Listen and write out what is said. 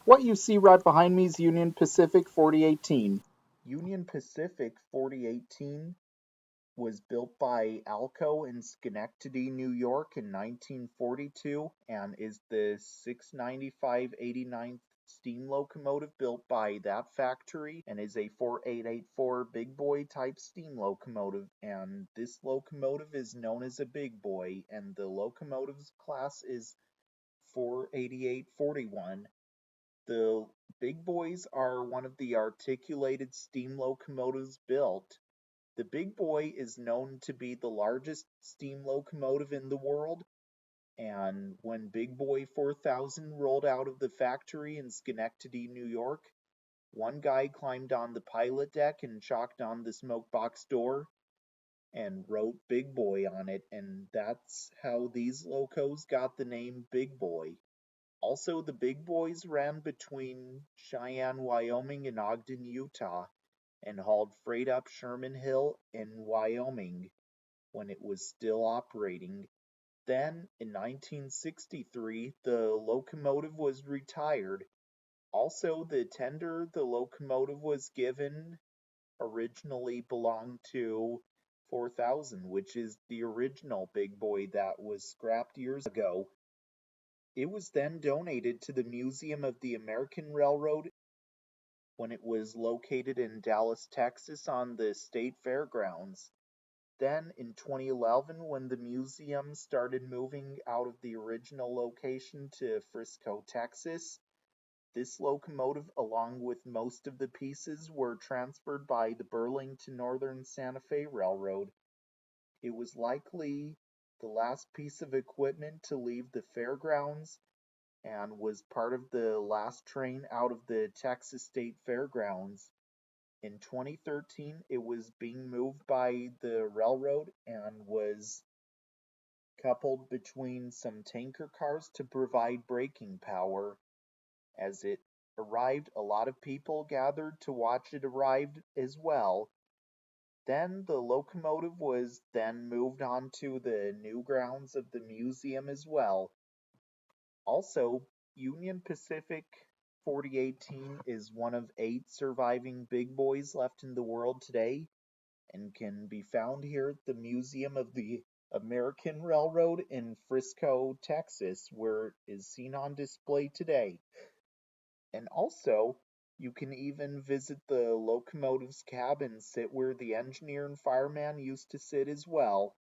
What you see right behind me is Union Pacific 4018. Union Pacific 4018 was built by Alco in Schenectady, New York in 1942 and is the 695/89th steam locomotive built by that factory and is a 4884 big boy type steam locomotive, and this locomotive is known as a big boy and the locomotive's class is 48841. The big boys are one of the articulated steam locomotives built. The big boy is known to be the largest steam locomotive in the world, and when Big Boy 4000 rolled out of the factory in Schenectady, New York, one guy climbed on the pilot deck and chalked on the smoke box door and wrote Big Boy on it, and that's how these locos got the name Big Boy. Also, the big boys ran between Cheyenne, Wyoming and Ogden, Utah, and hauled freight up Sherman Hill in Wyoming when it was still operating. Then, in 1963, the locomotive was retired. Also, the tender the locomotive was given originally belonged to 4000, which is the original big boy that was scrapped years ago. It was then donated to the Museum of the American Railroad when it was located in Dallas, Texas on the state fairgrounds. Then in 2011, when the museum started moving out of the original location to Frisco, Texas, this locomotive, along with most of the pieces, were transferred by the Burlington Northern Santa Fe Railroad. It was likely the last piece of equipment to leave the fairgrounds and was part of the last train out of the Texas State Fairgrounds. In 2013, it was being moved by the railroad and was coupled between some tanker cars to provide braking power. As it arrived, a lot of people gathered to watch it arrive as well. Then the locomotive was then moved on to the new grounds of the museum as well. Also, Union Pacific 4018 is one of 8 surviving big boys left in the world today and can be found here at the Museum of the American Railroad in Frisco, Texas, where it is seen on display today. And also, you can even visit the locomotive's cab and sit where the engineer and fireman used to sit as well.